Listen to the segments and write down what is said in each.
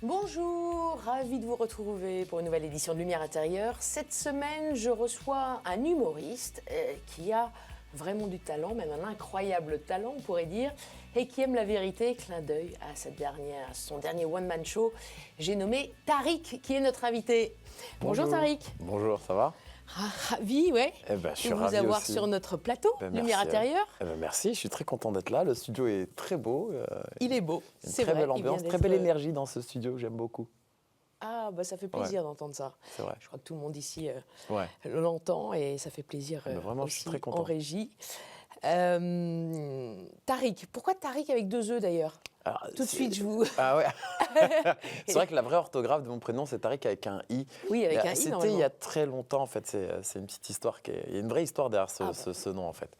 Bonjour, ravi de vous retrouver pour une nouvelle édition de Lumière intérieure. Cette semaine, je reçois un humoriste qui a vraiment du talent, même un incroyable talent, on pourrait dire, et qui aime la vérité. Clin d'œil à son dernier one-man show. J'ai nommé Tariq, qui est notre invité. Bonjour Tariq. Bonjour, ça va? Ravi, ouais, je suis de vous ravi avoir aussi. sur notre plateau, Lumière merci, intérieure. Merci, je suis très content d'être là. Le studio est très beau. Il est beau, c'est vrai. Très belle ambiance, très belle énergie dans ce studio, j'aime beaucoup. Ah, bah ça fait plaisir d'entendre ça. C'est vrai. Je crois que tout le monde ici l'entend et ça fait plaisir vraiment, aussi je suis très content. en régie. Tariq, pourquoi Tariq avec 2 E d'ailleurs? Alors, tout de suite, je vous... Ah ouais. C'est vrai que la vraie orthographe de mon prénom, c'est Tariq avec un I. Oui, avec un I, C'était il y a très longtemps, en fait. C'est une petite histoire. Il y a une vraie histoire derrière ce nom, en fait.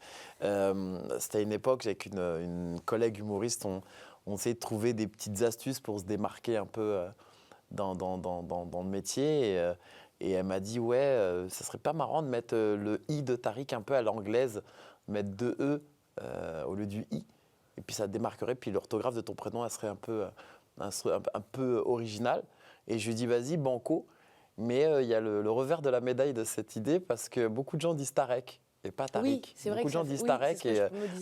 C'était à une époque, avec une collègue humoriste, on essayait de trouver des petites astuces pour se démarquer un peu dans le métier. Et elle m'a dit, ça serait pas marrant de mettre le I de Tariq un peu à l'anglaise, mettre 2 E au lieu du I. Et puis ça démarquerait, puis l'orthographe de ton prénom, elle serait un peu originale. Et je lui dis, vas-y, banco. Mais il y a le revers de la médaille de cette idée, parce que beaucoup de gens disent Tarek et pas Tariq. Oui, c'est vrai beaucoup de gens disent Tarek,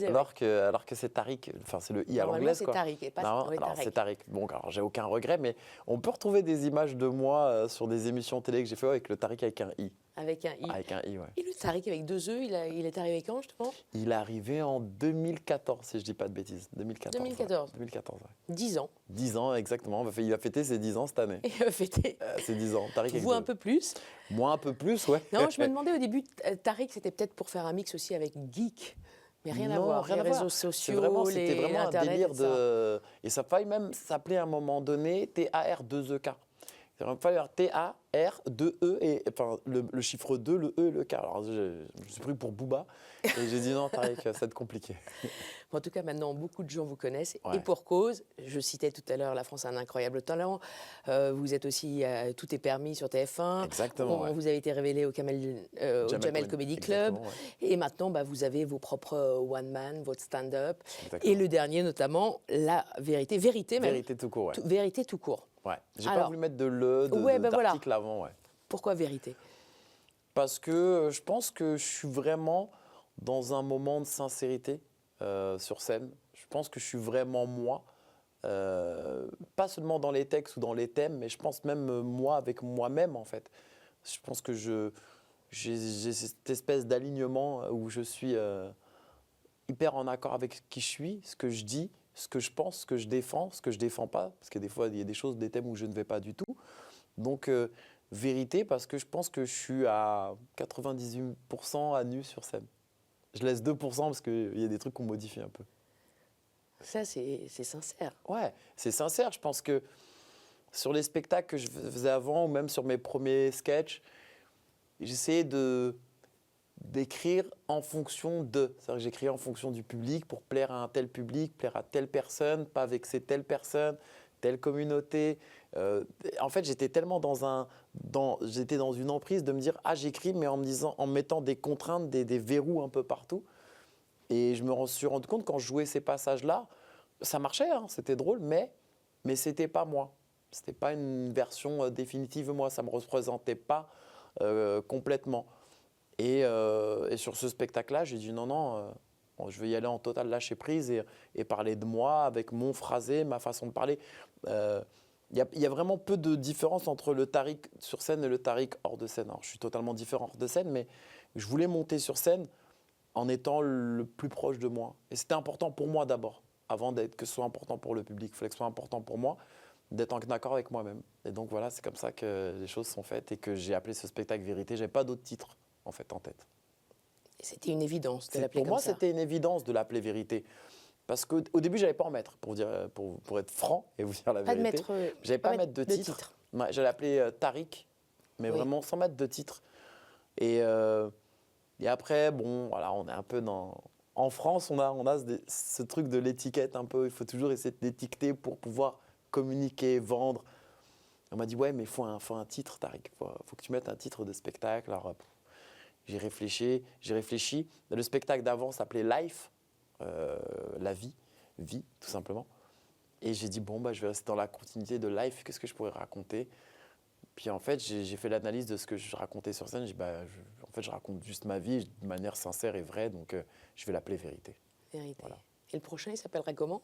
alors que c'est Tariq. Enfin, c'est le I à l'anglaise. C'est Tariq et pas alors, c'est Tariq. Bon, alors j'ai aucun regret, mais on peut retrouver des images de moi sur des émissions télé que j'ai fait avec le Tariq avec un I. Avec un I. Avec un I, ouais. Et le Tariq avec 2 E, il est arrivé quand, justement? Il est arrivé en 2014, si je ne dis pas de bêtises. 2014. 2014. 2014, ouais. 10 ans. 10 ans, exactement. Il va fêter ses 10 ans cette année. Il va fêter. Ses 10 ans. Tariq Vous un peu plus? Moi un peu plus, ouais. Non, je me demandais au début, Tariq, c'était peut-être pour faire un mix aussi avec geek. Mais rien à voir, les réseaux sociaux, c'était vraiment Internet, un délire de... Et ça faille même s'appeler à un moment donné TAR2EK. Il va falloir TAR2E, et enfin le chiffre 2, le E et le K. Alors je me suis pris pour Booba et j'ai dit non, Tariq, ça va être compliqué. En tout cas, maintenant, beaucoup de gens vous connaissent Ouais. et pour cause. Je citais tout à l'heure, la France a un incroyable talent. Vous êtes aussi Tout est permis sur TF1. Exactement. Vous avez été révélé au Jamel Comedy Club. Ouais. Et maintenant, vous avez vos propres one-man, votre stand-up. Exactement. Et le dernier, notamment, la vérité. Vérité même. Vérité tout court, ouais. Vérité tout court. Ouais. J'ai pas voulu mettre d'article avant, ouais. Pourquoi vérité? Parce que je pense que je suis vraiment dans un moment de sincérité sur scène. Je pense que je suis vraiment moi. Pas seulement dans les textes ou dans les thèmes, mais je pense même moi avec moi-même, en fait. Je pense que j'ai cette espèce d'alignement où je suis hyper en accord avec qui je suis, ce que je dis, ce que je pense, ce que je défends pas, parce que des fois, il y a des choses, des thèmes où je ne vais pas du tout. Donc, vérité, parce que je pense que je suis à 98% à nu sur scène. Je laisse 2% parce qu'il y a des trucs qu'on modifie un peu. Ça, c'est sincère. Ouais, c'est sincère. Je pense que sur les spectacles que je faisais avant, ou même sur mes premiers sketchs, j'essayais d'écrire en fonction de. C'est-à-dire que j'écrivais en fonction du public pour plaire à un tel public, plaire à telle personne, pas vexer telle personne, telle communauté. En fait, j'étais tellement j'étais dans une emprise de me dire j'écris, mais en me mettant des contraintes, des verrous un peu partout. Et je me suis rendu compte quand je jouais ces passages-là, ça marchait, hein, c'était drôle, mais c'était pas moi. C'était pas une version définitive de moi, ça me représentait pas complètement. Et sur ce spectacle-là, j'ai dit non, je vais y aller en total lâcher prise et parler de moi avec mon phrasé, ma façon de parler. Il y a vraiment peu de différence entre le Tariq sur scène et le Tariq hors de scène. Alors, je suis totalement différent hors de scène, mais je voulais monter sur scène en étant le plus proche de moi. Et c'était important pour moi d'abord, avant que ce soit important pour le public. Il fallait que ce soit important pour moi d'être en accord avec moi-même. Et donc voilà, c'est comme ça que les choses sont faites et que j'ai appelé ce spectacle Vérité. Je n'avais pas d'autre titre en tête. C'était une évidence de l'appeler comme ça. Pour moi, c'était une évidence de l'appeler Vérité. Parce qu'au début, je n'allais pas en mettre, pour être franc et vous dire la vérité. Je n'allais pas mettre de titre. J'allais appeler Tariq, mais vraiment sans mettre de titre. Et après, bon, voilà, on est un peu dans... En France, on a ce truc de l'étiquette un peu. Il faut toujours essayer d'étiqueter pour pouvoir communiquer, vendre. On m'a dit, ouais, mais il faut un titre, Tariq. Faut que tu mettes un titre de spectacle. Alors, j'ai réfléchi. Le spectacle d'avant s'appelait Life, la vie, tout simplement. Et j'ai dit, bon, je vais rester dans la continuité de life, qu'est-ce que je pourrais raconter? Puis en fait, j'ai fait l'analyse de ce que je racontais sur scène. J'ai dit, en fait, je raconte juste ma vie de manière sincère et vraie, donc je vais l'appeler Vérité. Vérité. Voilà. Et le prochain, il s'appellerait comment?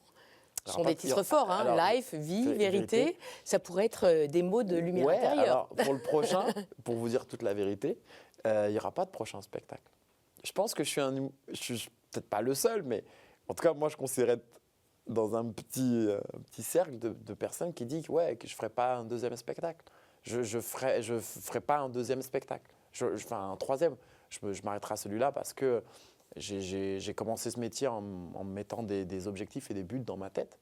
Ce sont Alors, des titres forts, hein. alors, Life, vie, vérité. Ça pourrait être des mots de lumière ouais, intérieure. alors pour le prochain, pour vous dire toute la vérité, il n'y aura pas de prochain spectacle. Je pense que je suis peut-être pas le seul, mais en tout cas, moi, je considère être dans un petit cercle de personnes qui disent que je ne ferai pas un deuxième spectacle. Je ferai pas un deuxième spectacle. Enfin, un troisième. Je m'arrêterai à celui-là parce que j'ai commencé ce métier en me mettant des objectifs et des buts dans ma tête.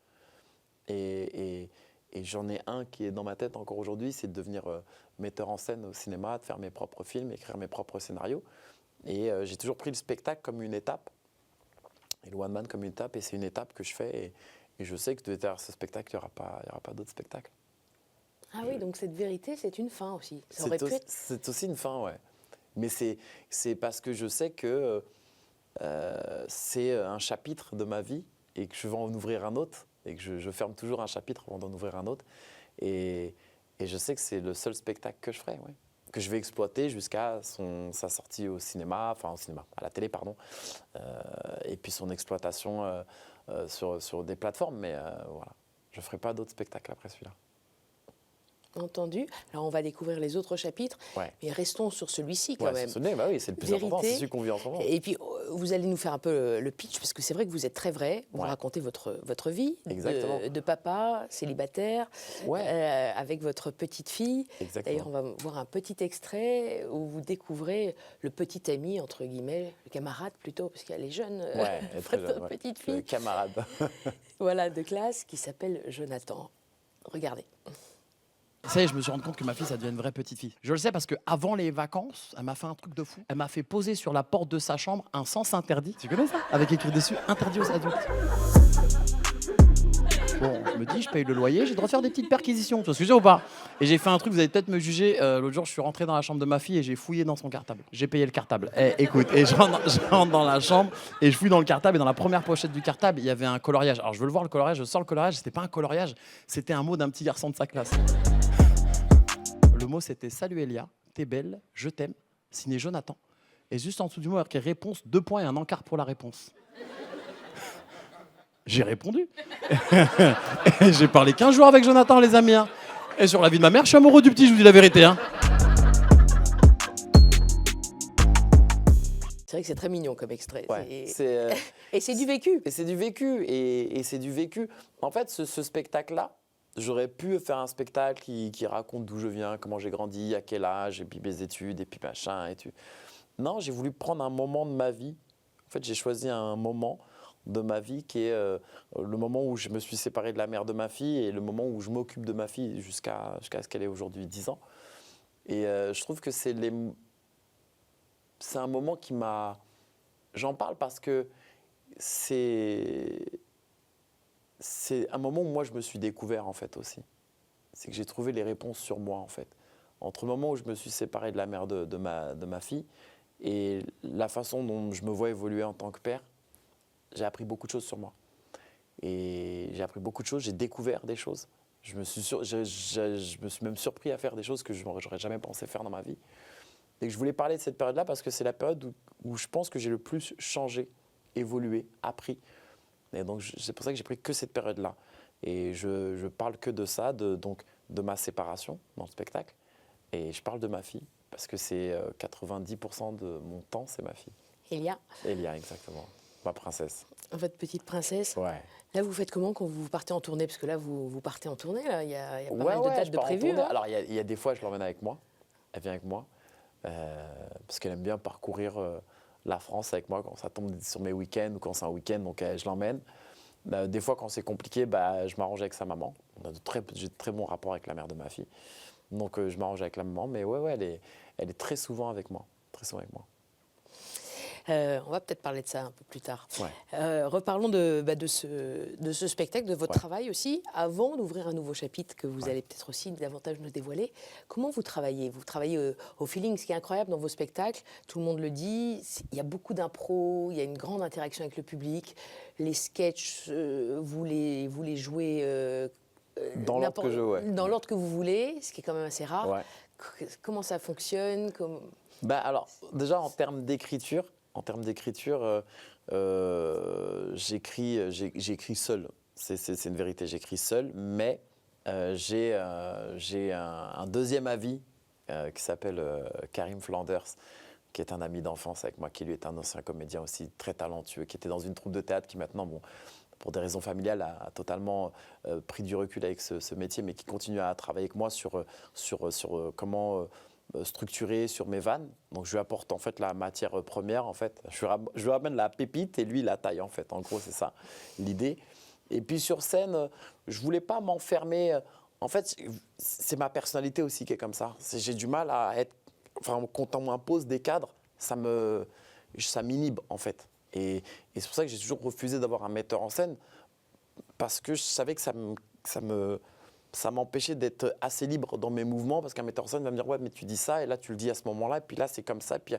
Et j'en ai un qui est dans ma tête encore aujourd'hui, c'est de devenir metteur en scène au cinéma, de faire mes propres films, écrire mes propres scénarios. Et j'ai toujours pris le spectacle comme une étape, et le one man comme une étape, et c'est une étape que je fais. Et je sais que derrière ce spectacle, il n'y aura pas d'autres spectacles. Ah oui, donc cette vérité, c'est une fin aussi. Ça aurait pu être... C'est aussi une fin, ouais. Mais c'est parce que je sais que c'est un chapitre de ma vie et que je vais en ouvrir un autre. Et que je ferme toujours un chapitre avant d'en ouvrir un autre. Et je sais que c'est le seul spectacle que je ferai, ouais. Que je vais exploiter jusqu'à sa sortie au cinéma, à la télé, pardon. Et puis son exploitation sur des plateformes. Mais voilà, je ne ferai pas d'autres spectacles après celui-là. Entendu. Alors, on va découvrir les autres chapitres, mais restons sur celui-ci quand même. C'est le plus important, c'est celui qu'on vit en ce moment. Et puis, vous allez nous faire un peu le pitch, parce que c'est vrai que vous êtes très vrai. Vous racontez votre vie de papa, célibataire, avec votre petite fille. D'ailleurs, on va voir un petit extrait où vous découvrez le petit ami, entre guillemets, le camarade plutôt, parce qu'il y a les jeunes, votre petite fille. Le camarade. Voilà, de classe, qui s'appelle Jonathan. Regardez. Ça y est, je me suis rendu compte que ma fille, ça devient une vraie petite fille. Je le sais parce qu'avant les vacances, elle m'a fait un truc de fou. Elle m'a fait poser sur la porte de sa chambre un sens interdit. Tu connais ça? Avec écrit dessus, interdit aux adultes. Bon, je me dis, je paye le loyer, j'ai le droit de faire des petites perquisitions. Tu vois ce que je veux dire ou pas? Et j'ai fait un truc, vous allez peut-être me juger. L'autre jour, je suis rentré dans la chambre de ma fille et j'ai fouillé dans son cartable. J'ai payé le cartable. Écoute, et je rentre dans la chambre et je fouille dans le cartable. Et dans la première pochette du cartable, il y avait un coloriage. Alors, je veux le voir, le coloriage. Je sors le coloriage. C'était pas un coloriage, c'était un mot d'un petit garçon de sa classe. Le mot, c'était « Salut Elia, t'es belle, je t'aime », signé Jonathan. Et juste en dessous du mot, il y a marqué « Réponse, 2 points et un encart pour la réponse ». J'ai répondu. Et j'ai parlé 15 jours avec Jonathan, les amis. Hein. Et sur la vie de ma mère, je suis amoureux du petit, je vous dis la vérité. Hein. C'est vrai que c'est très mignon comme extrait. Ouais, et c'est du vécu. Et c'est du vécu. Et c'est du vécu. En fait, ce spectacle-là, j'aurais pu faire un spectacle qui raconte d'où je viens, comment j'ai grandi, à quel âge, et puis mes études, et puis machin. Et tout. Non, j'ai voulu prendre un moment de ma vie. En fait, j'ai choisi un moment de ma vie qui est le moment où je me suis séparé de la mère de ma fille et le moment où je m'occupe de ma fille jusqu'à ce qu'elle ait aujourd'hui 10 ans. Et je trouve que c'est un moment qui m'a... J'en parle parce que c'est un moment où moi je me suis découvert en fait aussi. C'est que j'ai trouvé les réponses sur moi en fait. Entre le moment où je me suis séparé de la mère de ma fille et la façon dont je me vois évoluer en tant que père, j'ai appris beaucoup de choses sur moi. Et j'ai appris beaucoup de choses, j'ai découvert des choses. Je me suis même surpris à faire des choses que je n'aurais jamais pensé faire dans ma vie. Et que je voulais parler de cette période-là parce que c'est la période où je pense que j'ai le plus changé, évolué, appris. Et donc c'est pour ça que j'ai pris que cette période-là. Et je parle que de ça, donc de ma séparation dans le spectacle. Et je parle de ma fille parce que c'est 90% de mon temps, c'est ma fille. Elia. Elia, exactement. Ma princesse. Votre petite princesse. Ouais. Là, vous faites comment quand vous partez en tournée? Parce que là, vous partez en tournée, là. Il y a pas mal de dates de prévues. Hein. Alors, il y a des fois, je l'emmène avec moi. Elle vient avec moi. Parce qu'elle aime bien parcourir la France avec moi quand ça tombe sur mes week-ends ou quand c'est un week-end, donc je l'emmène. Des fois, quand c'est compliqué, je m'arrange avec sa maman. J'ai de très bons rapports avec la mère de ma fille. Donc, je m'arrange avec la maman. Mais ouais, elle est très souvent avec moi. Très souvent avec moi. On va peut-être parler de ça un peu plus tard. Ouais. Reparlons de ce spectacle, de votre travail aussi, avant d'ouvrir un nouveau chapitre que vous allez peut-être aussi davantage nous dévoiler. Comment vous travaillez ? Vous travaillez au feeling. Ce qui est incroyable dans vos spectacles, tout le monde le dit, il y a beaucoup d'impro, il y a une grande interaction avec le public. Les sketchs, vous les jouez Dans l'ordre que je ouais. dans l'ordre que vous voulez, ce qui est quand même assez rare. Ouais. Comment ça fonctionne Alors, déjà, en termes d'écriture, j'écris seul. C'est une vérité, j'écris seul, mais j'ai un deuxième avis qui s'appelle Karim Flanders, qui est un ami d'enfance avec moi, qui lui est un ancien comédien aussi très talentueux, qui était dans une troupe de théâtre, qui maintenant, pour des raisons familiales, a totalement pris du recul avec ce métier, mais qui continue à travailler avec moi sur comment structurer sur mes vannes. Donc je lui apporte en fait la matière première, en fait. Je lui ramène la pépite et lui la taille, en fait. En gros, c'est ça l'idée. Et puis sur scène, je voulais pas m'enfermer. En fait, c'est ma personnalité aussi qui est comme ça. J'ai du mal à être... Enfin, quand on m'impose des cadres, ça m'inhibe, en fait. Et c'est pour ça que j'ai toujours refusé d'avoir un metteur en scène, parce que je savais que ça m'empêchait d'être assez libre dans mes mouvements, parce qu'un metteur en scène va me dire « Ouais, mais tu dis ça, et là, tu le dis à ce moment-là, et puis là, c'est comme ça, et puis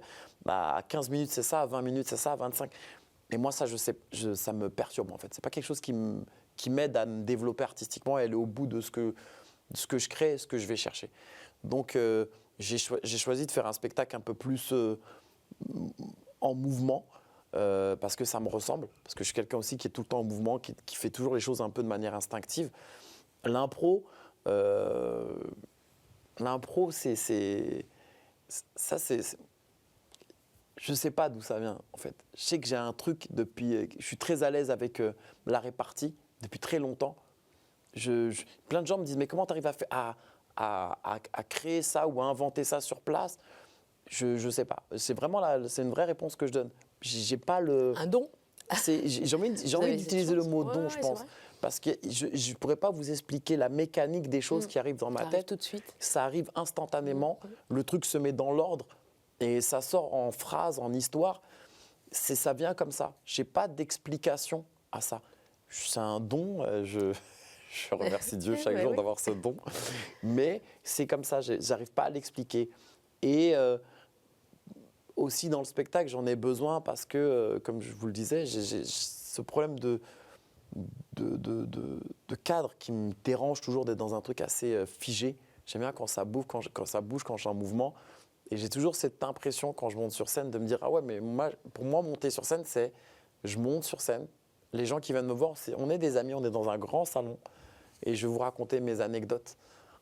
à 15 minutes, c'est ça, à 20 minutes, c'est ça, à 25. » Et moi, ça, ça me perturbe, en fait. C'est pas quelque chose qui m'aide à me développer artistiquement et aller au bout de ce que je crée, ce que je vais chercher. Donc, j'ai choisi de faire un spectacle un peu plus en mouvement, parce que ça me ressemble, parce que je suis quelqu'un aussi qui est tout le temps en mouvement, qui fait toujours les choses un peu de manière instinctive. L'impro, c'est je ne sais pas d'où ça vient, en fait. Je sais que j'ai un truc depuis... Je suis très à l'aise avec la répartie depuis très longtemps. Plein de gens me disent « Mais comment tu arrives à créer ça ou à inventer ça sur place ?» Je ne sais pas. C'est une vraie réponse que je donne. J'ai pas le... Un don ? J'ai envie d'utiliser le mot don, je pense. Parce que je ne pourrais pas vous expliquer la mécanique des choses qui arrivent dans ma tête. Tout de suite. Ça arrive instantanément. Le truc se met dans l'ordre et ça sort en phrases, en histoire. Ça vient comme ça. Je n'ai pas d'explication à ça. C'est un don. Je remercie Dieu chaque jour d'avoir ce don. Mais c'est comme ça. Je n'arrive pas à l'expliquer. Et aussi dans le spectacle, j'en ai besoin parce que, comme je vous le disais, j'ai ce problème de cadre qui me dérange toujours d'être dans un truc assez figé. J'aime bien quand ça bouge, quand je suis en mouvement. Et j'ai toujours cette impression quand je monte sur scène de me dire « Ah ouais, mais pour moi, monter sur scène, c'est je monte sur scène. Les gens qui viennent me voir, on est des amis, on est dans un grand salon. Et je vais vous raconter mes anecdotes.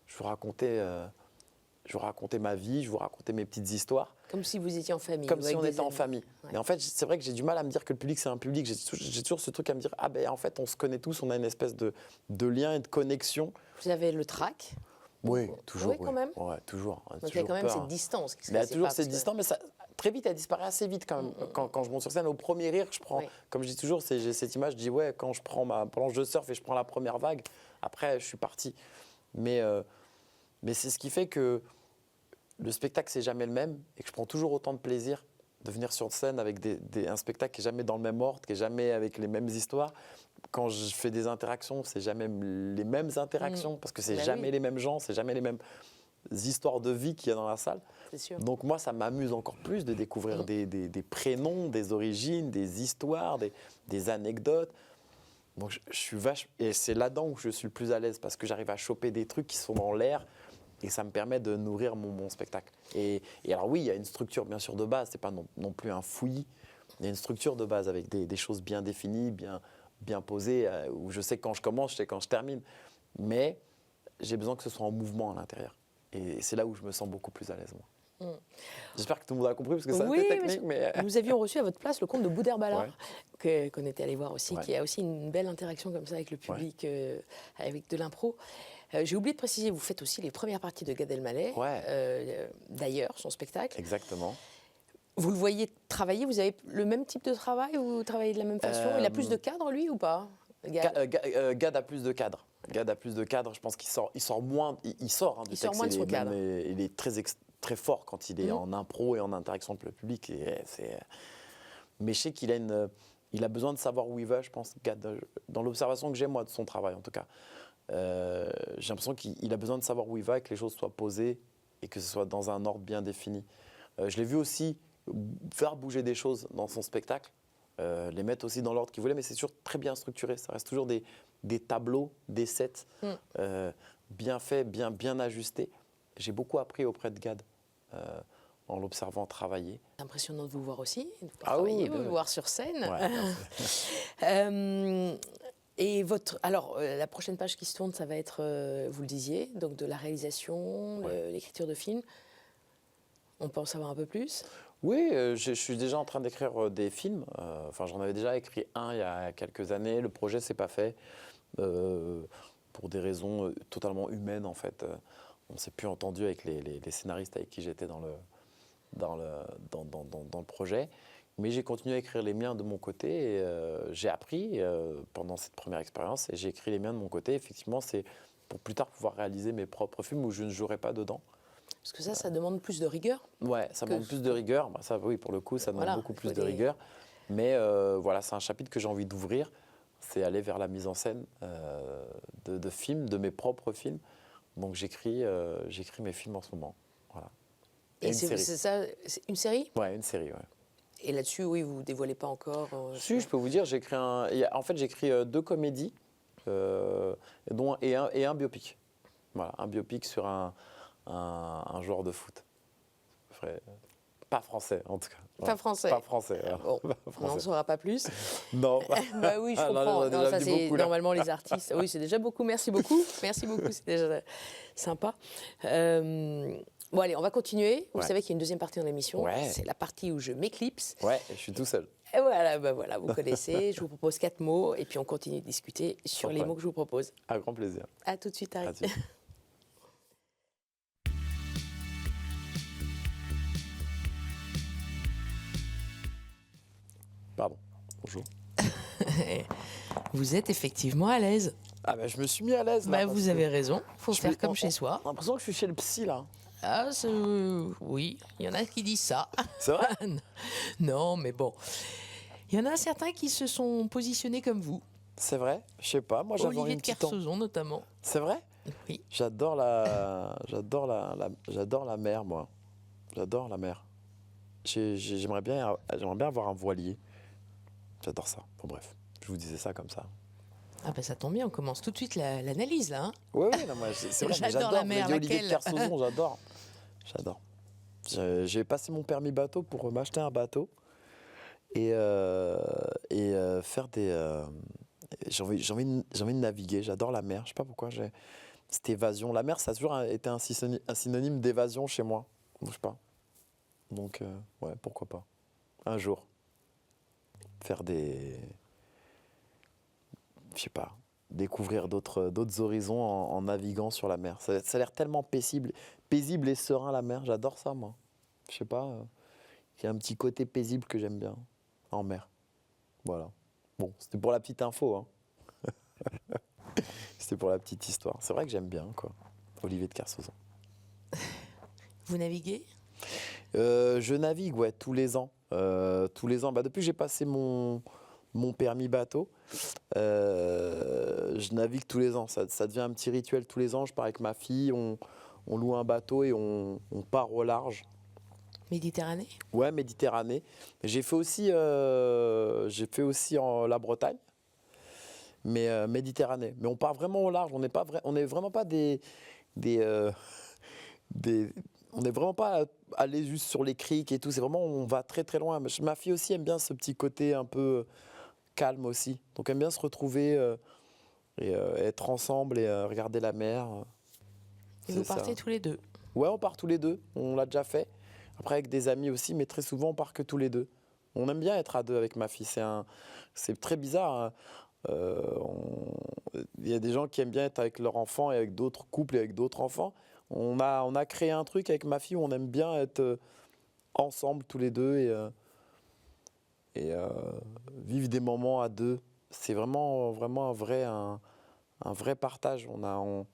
Je vais vous raconter ma vie, je vais vous raconter mes petites histoires. » Comme si vous étiez en famille. Comme si on était en amis. famille. Ouais. Et en fait, c'est vrai que j'ai du mal à me dire que le public, c'est un public. J'ai toujours ce truc à me dire, ah ben en fait, on se connaît tous, on a une espèce de lien et de connexion. Vous avez le trac ? Oui, toujours. Oui, quand même. Ouais, toujours. Donc il y a quand même cette distance. Il y a toujours cette distance, mais très vite, elle disparaît assez vite quand même. Quand je monte sur scène, au premier rire, je prends, comme je dis toujours, j'ai cette image, je dis, ouais, quand je prends ma planche de surf et je prends la première vague, après, je suis parti. Mais c'est ce qui fait que le spectacle, c'est jamais le même et que je prends toujours autant de plaisir de venir sur scène avec un spectacle qui n'est jamais dans le même ordre, qui n'est jamais avec les mêmes histoires. Quand je fais des interactions, c'est jamais les mêmes interactions parce que c'est jamais les mêmes gens, c'est jamais les mêmes histoires de vie qu'il y a dans la salle. C'est sûr. Donc moi, ça m'amuse encore plus de découvrir des prénoms, des origines, des histoires, des anecdotes. Donc je suis et c'est là-dedans où je suis le plus à l'aise parce que j'arrive à choper des trucs qui sont dans l'air. Et ça me permet de nourrir mon spectacle. Et alors oui, il y a une structure bien sûr de base, c'est pas non plus un fouillis. Il y a une structure de base avec des choses bien définies, bien posées, où je sais quand je commence, je sais quand je termine. Mais j'ai besoin que ce soit en mouvement à l'intérieur. Et c'est là où je me sens beaucoup plus à l'aise, moi. J'espère que tout le monde a compris, parce que c'est un peu technique. Mais... Nous avions reçu à votre place le comte de Boudère-Ballard, qu'on était allé voir aussi, qui a aussi une belle interaction comme ça avec le public, avec de l'impro. J'ai oublié de préciser, vous faites aussi les premières parties de Gad Elmaleh, d'ailleurs, son spectacle. Exactement. Vous le voyez travailler, vous avez le même type de travail, vous travaillez de la même façon? Il a plus de cadres, lui, ou pas? Gad a plus de cadres. Gad a plus de cadres, je pense qu'il sort moins, il sort du texte. Il sort moins de son cadre. Il est très fort quand il est en impro et en interaction avec le public. Et Mais je sais il a besoin de savoir où il va, je pense, Gad, dans l'observation que j'ai, moi, de son travail, en tout cas. J'ai l'impression qu'il a besoin de savoir où il va et que les choses soient posées et que ce soit dans un ordre bien défini. Je l'ai vu aussi faire bouger des choses dans son spectacle, les mettre aussi dans l'ordre qu'il voulait, mais c'est toujours très bien structuré. Ça reste toujours des tableaux, des sets bien faits, bien ajustés. J'ai beaucoup appris auprès de Gad en l'observant travailler. C'est impressionnant de vous voir aussi, de pouvoir Ah travailler, oui, vous voir sur scène. Ouais, Et la prochaine page qui se tourne, ça va être, vous le disiez, donc de la réalisation, l'écriture de films. On peut en savoir un peu plus? Oui, je suis déjà en train d'écrire des films. Enfin, j'en avais déjà écrit un il y a quelques années. Le projet s'est pas fait pour des raisons totalement humaines, en fait. On ne s'est plus entendu avec les scénaristes avec qui j'étais dans le projet. Mais j'ai continué à écrire les miens de mon côté. Et, j'ai appris pendant cette première expérience et j'ai écrit les miens de mon côté. Effectivement, c'est pour plus tard pouvoir réaliser mes propres films où je ne jouerai pas dedans. Parce que ça demande plus de rigueur. Ouais, ça demande plus de rigueur. Bah, ça, oui, pour le coup, ça demande beaucoup plus de des- rigueur. Mais voilà, c'est un chapitre que j'ai envie d'ouvrir. C'est aller vers la mise en scène de films, de mes propres films. Donc j'écris mes films en ce moment. Voilà. Et une série. c'est ça, c'est une série? Ouais, une série, ouais. Et là-dessus, oui, vous ne dévoilez pas encore. Si, je peux vous dire, en fait, j'écris 2 comédies et un biopic. Voilà, un biopic sur un joueur de foot. Pas français, en tout cas. Pas français. Pas français. Bon, Pas on français. n'en saura pas plus. Non. Bah oui, je Ah, comprends. on a Non, déjà ça, dit c'est beaucoup, là. normalement les artistes. Oui, c'est déjà beaucoup. Merci beaucoup. Merci beaucoup. C'est déjà sympa. Bon, allez, on va continuer. Vous Ouais. savez qu'il y a une deuxième partie dans l'émission. Ouais. C'est la partie où je m'éclipse. Ouais, je suis tout seul. Et voilà, bah voilà, vous connaissez. Je vous propose 4 mots et puis on continue de discuter sur les problème. mots que je vous propose. À grand plaisir. À tout de suite, Harry. À tout. Pardon. Bonjour. Vous êtes effectivement à l'aise. Ah ben, je me suis mis à l'aise là. Bah, parce vous que avez raison. Faut je faire suis- comme on- chez soi. On a l'impression que je suis chez le psy là. Ah, oui, il y en a qui disent ça. C'est vrai? Non, mais bon. Il y en a certains qui se sont positionnés comme vous. C'est vrai? Je sais pas. Moi, j'avais Olivier une de petite. Kersauzon, notamment. C'est vrai? Oui. J'adore la mer, moi. J'adore la mer. J'aimerais bien avoir un voilier. J'adore ça. Bon, bref, je vous disais ça comme ça. Ah ben ça tombe bien, on commence tout de suite l'analyse là. Hein. Oui, oui, non, moi, c'est vrai. mais J'adore la vous mer, avez dit Olivier de laquelle Kersauzon, j'adore. J'adore. J'ai passé mon permis bateau pour m'acheter un bateau et faire des. J'ai envie de naviguer. J'adore la mer. Je sais pas pourquoi. Cette évasion. La mer, ça a toujours été un synonyme d'évasion chez moi. Je sais pas. Donc, ouais, pourquoi pas. Un jour. Faire des. Je sais pas. Découvrir d'autres horizons en naviguant sur la mer. Ça a l'air tellement paisible et serein, la mer. J'adore ça, moi. Je sais pas. Il y a un petit côté paisible que j'aime bien en mer. Voilà. Bon, c'était pour la petite info. Hein. C'était pour la petite histoire. C'est vrai que j'aime bien, quoi. Olivier de Kersauzon. Vous naviguez? Je navigue, ouais, tous les ans. Tous les ans. Bah, depuis que j'ai passé mon permis bateau, je navigue tous les ans. Ça devient un petit rituel tous les ans. Je pars avec ma fille, on loue un bateau et on part au large. Méditerranée? Ouais, Méditerranée. J'ai fait aussi la Bretagne, mais Méditerranée. Mais on part vraiment au large. On n'est vraiment pas on n'est vraiment pas allé juste sur les criques et tout. C'est vraiment, on va très très loin. Ma fille aussi aime bien ce petit côté un peu calme aussi. Donc aime bien se retrouver et être ensemble et regarder la mer. Et C'est vous ça. partez tous les deux? Ouais, on part tous les deux. On l'a déjà fait. Après avec des amis aussi, mais très souvent on part que tous les deux. On aime bien être à deux avec ma fille. C'est très bizarre. Hein. Il y a des gens qui aiment bien être avec leur enfant et avec d'autres couples et avec d'autres enfants. On a créé un truc avec ma fille où on aime bien être ensemble tous les deux et vivre des moments à deux. C'est vraiment un vrai partage. On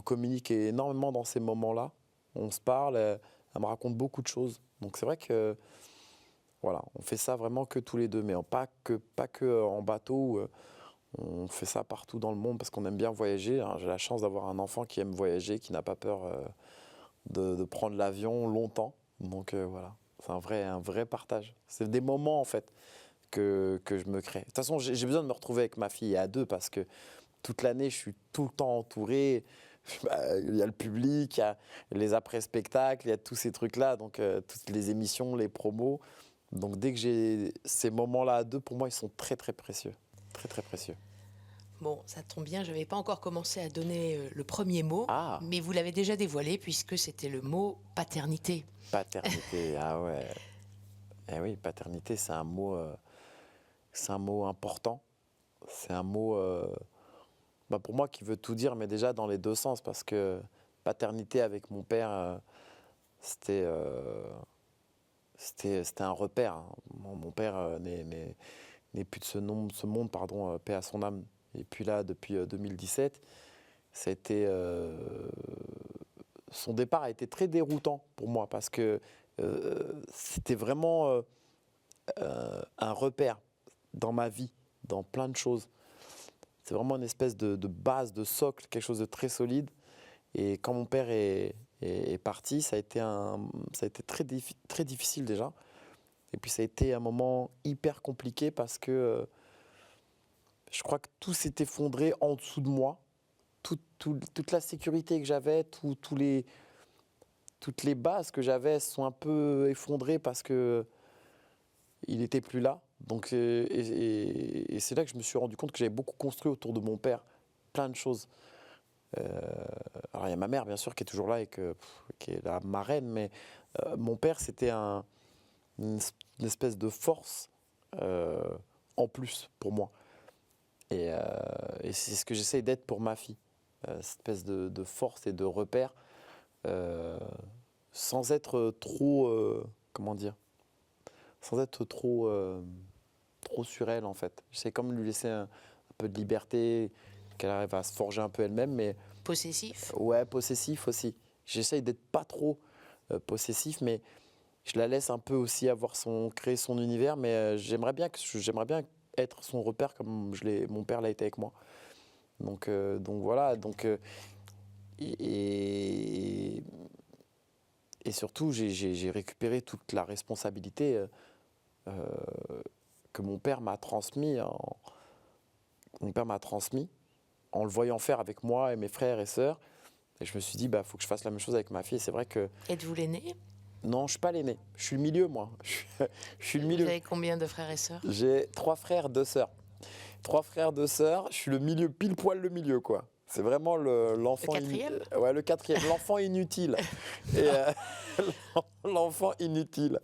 communique énormément dans ces moments-là. On se parle. Elle me raconte beaucoup de choses. Donc c'est vrai que Voilà, on fait ça vraiment que tous les deux, mais pas que en bateau. On fait ça partout dans le monde parce qu'on aime bien voyager. Alors, j'ai la chance d'avoir un enfant qui aime voyager, qui n'a pas peur de prendre l'avion longtemps. Donc voilà, c'est un vrai partage. C'est des moments en fait que je me crée. De toute façon, j'ai besoin de me retrouver avec ma fille à deux parce que toute l'année, je suis tout le temps entouré. Il y a le public, il y a les après-spectacles, il y a tous ces trucs-là, donc toutes les émissions, les promos. Donc dès que j'ai ces moments-là à deux, pour moi, ils sont très très précieux. Très très précieux. Bon, ça tombe bien, je n'avais pas encore commencé à donner le premier mot, Ah, mais vous l'avez déjà dévoilé puisque c'était le mot paternité. paternité, ah ouais. Eh oui, paternité, c'est un mot important. C'est un mot, pour moi, qui veut tout dire, mais déjà dans les deux sens, parce que paternité avec mon père, c'était un repère. Hein. Mon père n'est plus de ce monde, pardon, paix à son âme. Et puis là, depuis 2017, ça a été, son départ a été très déroutant pour moi, parce que c'était vraiment un repère dans ma vie, dans plein de choses. C'est vraiment une espèce de base, de socle, quelque chose de très solide. Et quand mon père est parti, ça a été très difficile déjà. Et puis ça a été un moment hyper compliqué parce que je crois que tout s'est effondré en dessous de moi. Toute la sécurité que j'avais, toutes les bases que j'avais sont un peu effondrées parce que il n'était plus là. Donc, et c'est là que je me suis rendu compte que j'avais beaucoup construit autour de mon père, plein de choses. Alors il y a ma mère bien sûr qui est toujours là et qui est la marraine, mais mon père c'était une espèce de force en plus pour moi. Et c'est ce que j'essaye d'être pour ma fille, cette espèce de force et de repère, sans être trop, comment dire, sans être trop sur elle en fait. J'essaie comme lui laisser un peu de liberté, qu'elle arrive à se forger un peu elle-même, mais Possessif. ouais, possessif aussi. J'essaye d'être pas trop possessif, mais je la laisse un peu aussi créer son univers, mais j'aimerais bien être son repère comme mon père l'a été avec moi. Donc voilà. Et surtout, j'ai récupéré toute la responsabilité que mon père m'a transmis en le voyant faire avec moi et mes frères et sœurs. Et je me suis dit, faut que je fasse la même chose avec ma fille. Et c'est vrai que... Êtes-vous l'aîné? Non, je suis pas l'aîné. Je suis le milieu, moi. Je suis le milieu. Vous avez combien de frères et sœurs? J'ai 3 frères, 2 sœurs. 3 frères, 2 sœurs. Je suis le milieu, pile poil le milieu, quoi. C'est vraiment l'enfant... Le quatrième? Ouais, le quatrième. L'enfant inutile. Et, l'enfant inutile.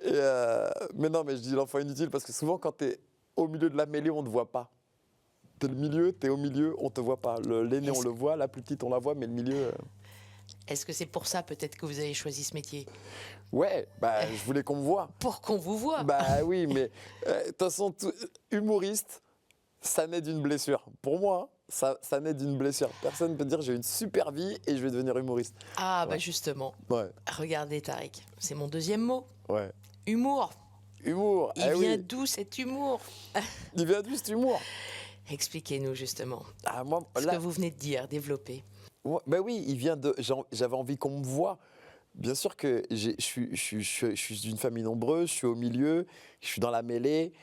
Et, mais non, mais je dis l'enfant inutile parce que souvent, quand tu es au milieu de la mêlée, on ne te voit pas. T'es le milieu, t'es au milieu, on te voit pas. L'aîné, on le voit, la plus petite, on la voit, mais le milieu... Est-ce que c'est pour ça peut-être que vous avez choisi ce métier? Ouais, je voulais qu'on me voie. Pour qu'on vous voit. Oui, mais de toute façon, humoriste, ça naît d'une blessure. Pour moi, ça naît d'une blessure. Personne ne peut dire j'ai une super vie et je vais devenir humoriste. Ah, Ouais. justement. Ouais, Regardez Tariq, c'est mon deuxième mot. ouais. Humour. Humour, Il vient oui. d'où cet humour? Il vient d'où cet humour? Expliquez-nous justement. Moi, Ce là, que vous venez de dire, développez. oui, il vient de... J'avais envie qu'on me voie. Bien sûr que je suis d'une famille nombreuse, je suis au milieu, je suis dans la mêlée.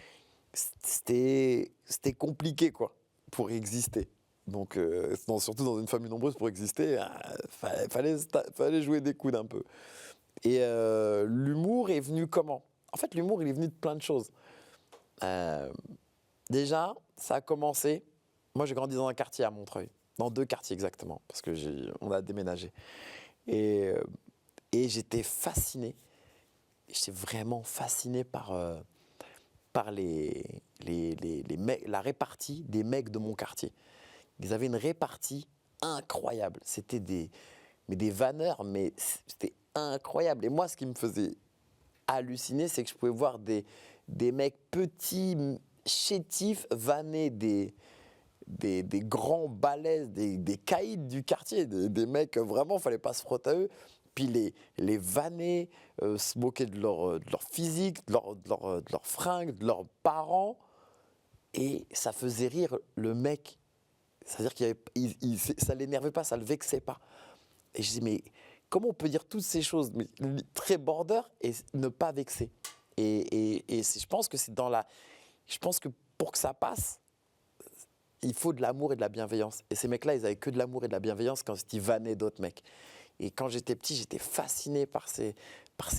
C'était compliqué, quoi, pour exister. Donc, surtout dans une famille nombreuse, pour exister, fallait jouer des coudes un peu. Et l'humour est venu comment? En fait, l'humour, il est venu de plein de choses. Déjà, ça a commencé... Moi, j'ai grandi dans un quartier à Montreuil. Dans 2 quartiers exactement, parce qu'on a déménagé. Et j'étais fasciné. J'étais vraiment fasciné par la répartie des mecs de mon quartier. Ils avaient une répartie incroyable. C'était des vanneurs, mais c'était incroyable. Et moi, ce qui me faisait halluciner, c'est que je pouvais voir des mecs petits, chétifs, vanner des grands balèzes, des caïds du quartier, des mecs, vraiment, il ne fallait pas se frotter à eux, puis les vanner, se moquer de leur physique, de leur fringues, de leurs parents. Et ça faisait rire le mec. C'est-à-dire ça ne l'énervait pas, ça ne le vexait pas. Et je dis, mais comment on peut dire toutes ces choses, mais très border, et ne pas vexer? Je pense que c'est je pense que pour que ça passe, il faut de l'amour et de la bienveillance. Et ces mecs-là, ils avaient que de l'amour et de la bienveillance quand ils vannaient d'autres mecs. Et quand j'étais petit, j'étais fasciné par ces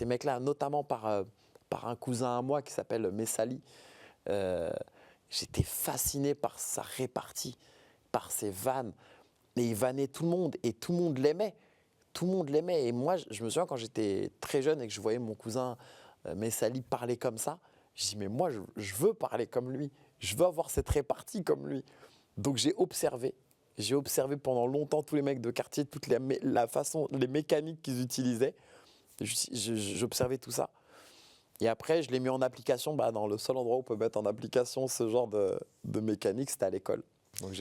mecs-là, notamment par un cousin à moi qui s'appelle Messali. J'étais fasciné par sa répartie, par ses vannes. Et il vannait tout le monde, et tout le monde l'aimait. Tout le monde l'aimait. Et moi, je me souviens quand j'étais très jeune et que je voyais mon cousin Messali parler comme ça, je dis, mais moi, je veux parler comme lui. Je veux avoir cette répartie comme lui. Donc j'ai observé. J'ai observé pendant longtemps tous les mecs de quartier, toute la façon, les mécaniques qu'ils utilisaient. J'observais tout ça. Et après, je l'ai mis en application. Dans le seul endroit où on peut mettre en application ce genre de mécanique, c'était à l'école. Donc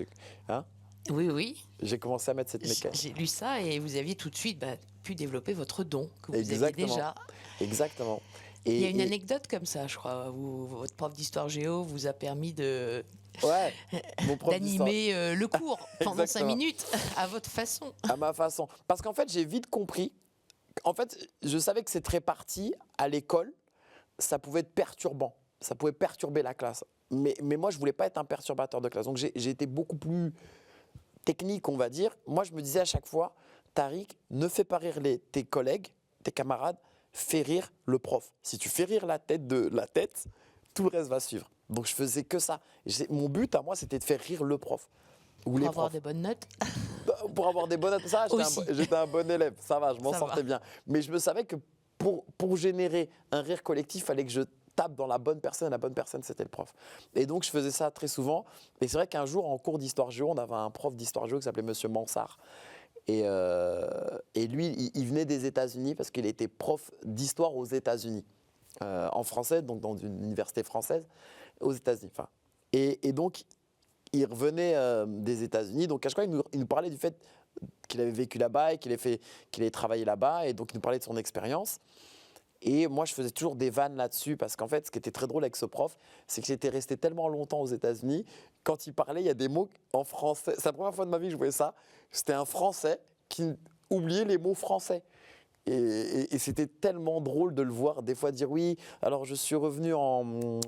Oui. j'ai commencé à mettre cette mécanique. J'ai lu ça et vous aviez tout de suite pu développer votre don que vous Exactement. aviez déjà. Exactement. Il y a une anecdote comme ça, je crois, où votre prof d'histoire géo vous a permis d'animer le cours pendant 5 minutes à votre façon. À ma façon. Parce qu'en fait, j'ai vite compris. En fait, je savais que cette répartie à l'école, ça pouvait être perturbant. Ça pouvait perturber la classe. Mais moi, je ne voulais pas être un perturbateur de classe. Donc, j'ai été beaucoup plus technique, on va dire. Moi, je me disais à chaque fois, Tariq, ne fais pas rire tes collègues, tes camarades, fais rire le prof. Si tu fais rire la tête, tout le reste va suivre. Donc, je faisais que ça. Mon but à moi, c'était de faire rire le prof. Pour avoir des bonnes notes. Pour avoir des bonnes notes, ça, j'étais un bon élève. Ça va, je m'en sortais bien. Mais je me savais que pour générer un rire collectif, il fallait que je tape dans la bonne personne. La bonne personne, c'était le prof. Et donc, je faisais ça très souvent. Et c'est vrai qu'un jour, en cours d'histoire géo, on avait un prof d'histoire géo qui s'appelait Monsieur Mansart. Et lui, il venait des États-Unis parce qu'il était prof d'histoire aux États-Unis, en français, donc dans une université française aux États-Unis. Et donc, il revenait des États-Unis. Donc, à chaque fois, il nous parlait du fait qu'il avait vécu là-bas et qu'il avait travaillé là-bas. Et donc, il nous parlait de son expérience. Et moi, je faisais toujours des vannes là-dessus parce qu'en fait, ce qui était très drôle avec ce prof, c'est que j'étais resté tellement longtemps aux États-Unis. Quand il parlait, il y a des mots en français. C'est la première fois de ma vie que je voyais ça. C'était un Français qui oubliait les mots français. Et c'était tellement drôle de le voir des fois dire oui, alors je suis revenu en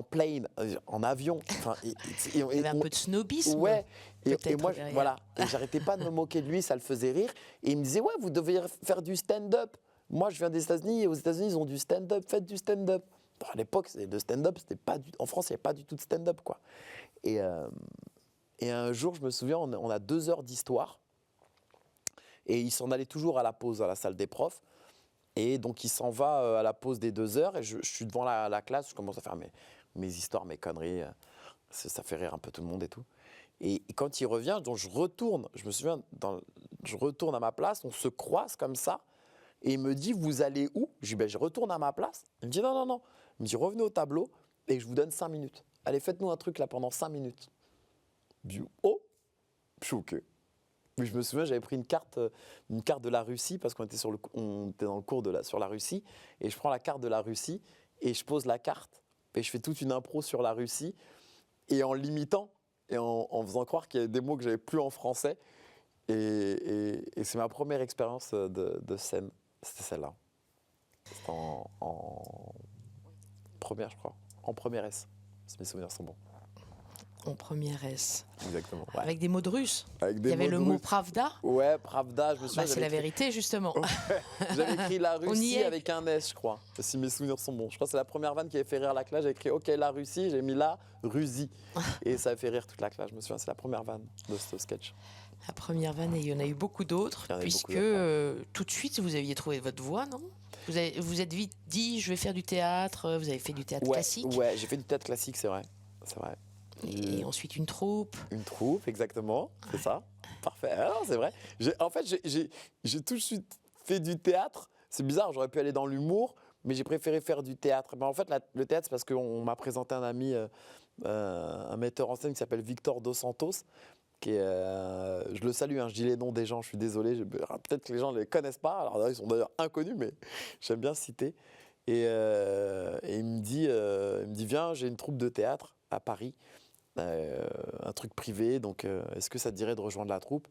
plane, en avion. Il y avait un peu de snobisme. Ouais. Et moi, derrière. voilà. Et j'arrêtais pas de me moquer de lui, ça le faisait rire. Et il me disait ouais, vous devez faire du stand-up. Moi, je viens des États-Unis et aux États-Unis, ils ont du stand-up. Faites du stand-up. À l'époque, le stand-up, c'était pas en France, il n'y avait pas du tout de stand-up, quoi. Et un jour, je me souviens, on a 2 heures d'histoire. Et il s'en allait toujours à la pause à la salle des profs. Et donc, il s'en va à la pause des 2 heures. Et je suis devant la classe, je commence à faire mes histoires, mes conneries. Ça fait rire un peu tout le monde et tout. Et quand il revient, donc je retourne, je me souviens, je retourne à ma place, on se croise comme ça. Et il me dit, vous allez où? Je dis, je retourne à ma place. Il me dit, non. Il me dit, revenez au tableau et je vous donne 5 minutes. Allez, faites-nous un truc là pendant 5 minutes. Je dis, oh, je suis OK. Mais je me souviens, j'avais pris une carte de la Russie parce qu'on était dans le cours sur la Russie. Et je prends la carte de la Russie et je pose la carte. Et je fais toute une impro sur la Russie. Et en l'imitant et en faisant croire qu'il y avait des mots que j'avais plus en français. Et c'est ma première expérience de scène. C'était celle-là. C'était en première, je crois. En première S, si mes souvenirs sont bons. En première S. Exactement. Ouais. Avec des mots de russe. Avec des Il y avait mots le de mot russe. Pravda. Ouais, Pravda, je me souviens. C'est la vérité, justement. J'avais écrit la On y Russie est. avec un S, je crois, si mes souvenirs sont bons. Je crois que c'est la première vanne qui avait fait rire la classe. J'ai écrit OK, la Russie, j'ai mis la Russie. Et ça a fait rire toute la classe. Je me souviens, c'est la première vanne de ce sketch. La première vanne, et il y en a eu beaucoup d'autres, Il y en a eu puisque beaucoup d'autres, tout de suite, vous aviez trouvé votre voie, non? Vous êtes vite dit, je vais faire du théâtre, vous avez fait du théâtre classique. Ouais, j'ai fait du théâtre classique, c'est vrai. C'est vrai. Et ensuite une troupe. Une troupe, exactement, c'est ça. Parfait. Ah non, c'est vrai. En fait, j'ai tout de suite fait du théâtre. C'est bizarre, j'aurais pu aller dans l'humour, mais j'ai préféré faire du théâtre. En fait, le théâtre, c'est parce qu'on m'a présenté un ami, un metteur en scène qui s'appelle Victor Dos Santos. je le salue, hein, je dis les noms des gens, je suis désolé, peut-être que les gens ne les connaissent pas, alors ils sont d'ailleurs inconnus, mais j'aime bien citer. Et il me dit, viens, j'ai une troupe de théâtre à Paris, un truc privé, donc est-ce que ça te dirait de rejoindre la troupe?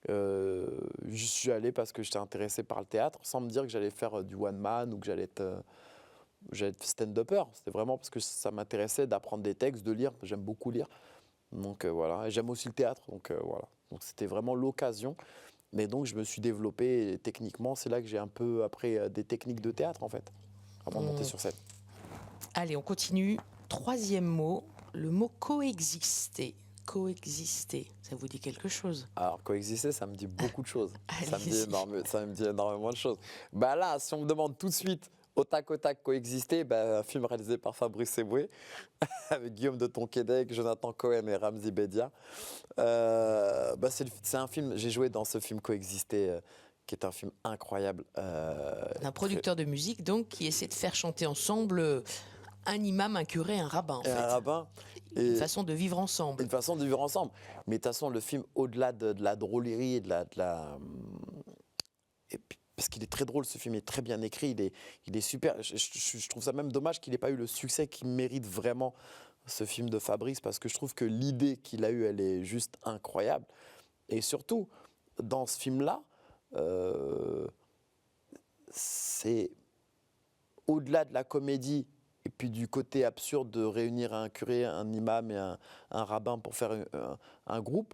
Je suis allé parce que j'étais intéressé par le théâtre, sans me dire que j'allais faire du one man ou que j'allais être stand-upper. C'était vraiment parce que ça m'intéressait d'apprendre des textes, de lire. J'aime beaucoup lire. Donc voilà, et j'aime aussi le théâtre. Donc voilà. Donc c'était vraiment l'occasion. Mais donc je me suis développé techniquement. C'est là que j'ai un peu appris des techniques de théâtre en fait, avant de monter sur scène. Allez, on continue. 3e mot, le mot coexister. Coexister, ça vous dit quelque chose? Alors coexister, ça me dit beaucoup de choses. Ça me dit Allez-y. énormément de choses. Bah là, si on me demande tout de suite au tac coexister, un film réalisé par Fabrice Eboué avec Guillaume de Tonquédec, Jonathan Cohen et Ramzi Bedia. C'est un film, j'ai joué dans ce film Coexister, qui est un film incroyable. Un producteur de musique donc qui essaie de faire chanter ensemble un imam, un curé, un rabbin en fait. Un rabbin. Une façon de vivre ensemble. Une façon de vivre ensemble. Mais de toute façon, le film, au-delà de la drôlerie et et puis, parce qu'il est très drôle, ce film est très bien écrit, il est super. Je trouve ça même dommage qu'il n'ait pas eu le succès qu'il mérite vraiment, ce film de Fabrice, parce que je trouve que l'idée qu'il a eue, elle est juste incroyable. Et surtout, dans ce film-là, c'est au-delà de la comédie et puis du côté absurde de réunir un curé, un imam et un rabbin pour faire un groupe,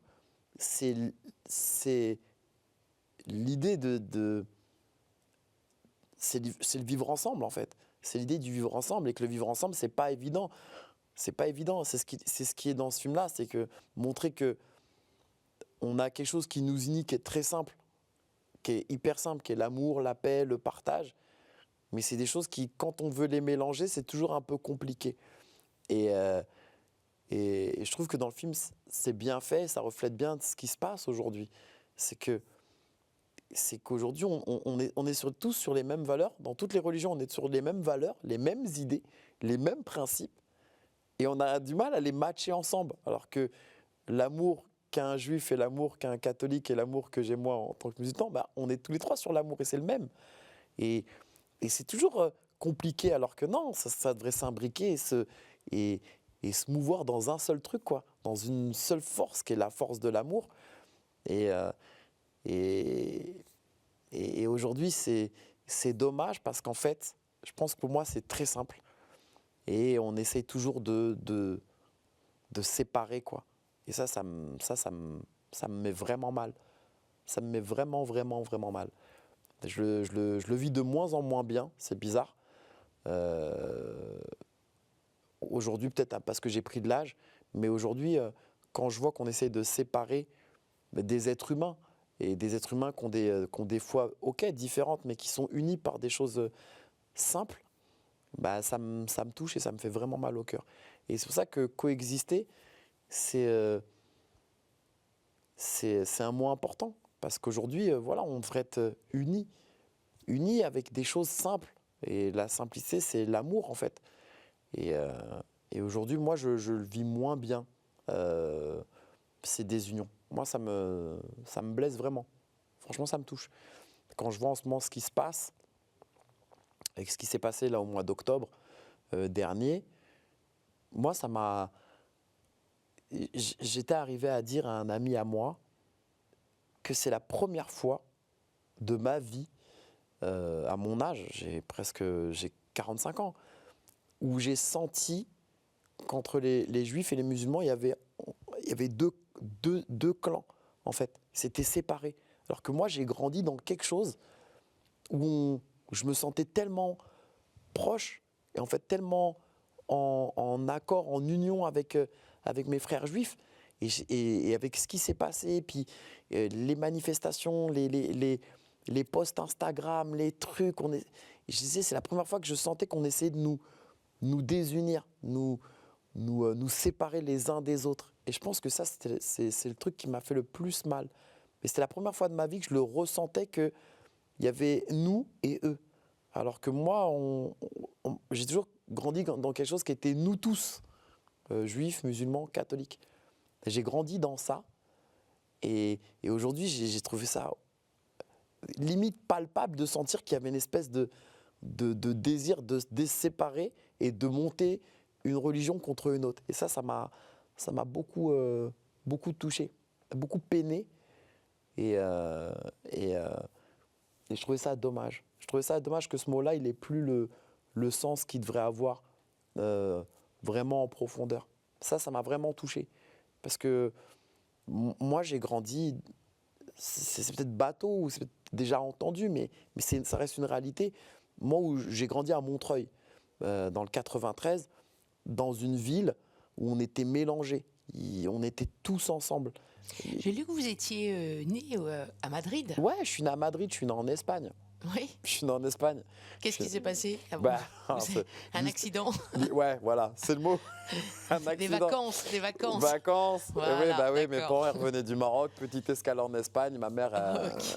c'est l'idée c'est le vivre ensemble en fait. C'est l'idée du vivre ensemble, et que le vivre ensemble, c'est pas évident. C'est pas évident. C'est ce qui est dans ce film-là, c'est que montrer que on a quelque chose qui nous unit, qui est très simple, qui est hyper simple, qui est l'amour, la paix, le partage. Mais c'est des choses qui, quand on veut les mélanger, c'est toujours un peu compliqué. Et je trouve que dans le film, c'est bien fait, ça reflète bien ce qui se passe aujourd'hui. C'est qu'aujourd'hui, on est tous sur les mêmes valeurs. Dans toutes les religions, on est sur les mêmes valeurs, les mêmes idées, les mêmes principes. Et on a du mal à les matcher ensemble. Alors que l'amour qu'a un juif et l'amour qu'a un catholique et l'amour que j'ai moi en tant que musulman, on est tous les trois sur l'amour et c'est le même. Et c'est toujours compliqué, alors que non, ça devrait s'imbriquer et se mouvoir dans un seul truc, quoi, dans une seule force qui est la force de l'amour. Et aujourd'hui, c'est dommage parce qu'en fait, je pense que pour moi, c'est très simple. Et on essaie toujours de séparer, quoi. Et ça me met vraiment mal. Ça me met vraiment, vraiment, vraiment mal. Je le vis de moins en moins bien, c'est bizarre. Aujourd'hui, peut-être parce que j'ai pris de l'âge, mais aujourd'hui, quand je vois qu'on essaie de séparer des êtres humains, et des êtres humains qui ont des foi, ok, différentes, mais qui sont unis par des choses simples, ça me touche et ça me fait vraiment mal au cœur. Et c'est pour ça que coexister, c'est un mot important. Parce qu'aujourd'hui, on devrait être unis avec des choses simples. Et la simplicité, c'est l'amour, en fait. Et aujourd'hui, moi, je le vis moins bien, ces désunions. Moi, ça me blesse vraiment. Franchement, ça me touche. Quand je vois en ce moment ce qui se passe, avec ce qui s'est passé là au mois d'octobre dernier, moi, ça m'a... J'étais arrivé à dire à un ami à moi que c'est la première fois de ma vie, à mon âge, j'ai 45 ans, où j'ai senti qu'entre les juifs et les musulmans, il y avait deux clans, en fait. C'était séparé. Alors que moi, j'ai grandi dans quelque chose où je me sentais tellement proche, et en fait tellement en accord, en union avec mes frères juifs, et avec ce qui s'est passé, puis les manifestations, les posts Instagram, les trucs. Je disais, c'est la première fois que je sentais qu'on essayait de nous désunir, nous séparer les uns des autres. Et je pense que ça, c'est le truc qui m'a fait le plus mal. Mais c'était la première fois de ma vie que je le ressentais, qu'il y avait nous et eux. Alors que moi, j'ai toujours grandi dans quelque chose qui était nous tous, juifs, musulmans, catholiques. J'ai grandi dans ça, Et aujourd'hui, j'ai trouvé ça limite palpable de sentir qu'il y avait une espèce de désir de se séparer et de monter une religion contre une autre. Et ça m'a beaucoup, beaucoup touché, beaucoup peiné. Et je trouvais ça dommage. Je trouvais ça dommage que ce mot-là, il n'ait plus le sens qu'il devrait avoir vraiment en profondeur. Ça m'a vraiment touché. Parce que moi, j'ai grandi, c'est peut-être bateau ou c'est peut-être déjà entendu, mais ça reste une réalité. Moi, où j'ai grandi à Montreuil, dans le 93, dans une ville où on était mélangés. On était tous ensemble. J'ai lu que vous étiez né à Madrid. Ouais, je suis né à Madrid, je suis né en Espagne. Oui. Je suis né en Espagne. Qu'est-ce qui s'est passé? Un accident. Ouais, voilà, c'est le mot. Un accident. Des vacances. Vacances. Voilà, oui, mes parents revenaient du Maroc, petite escale en Espagne. Ma mère,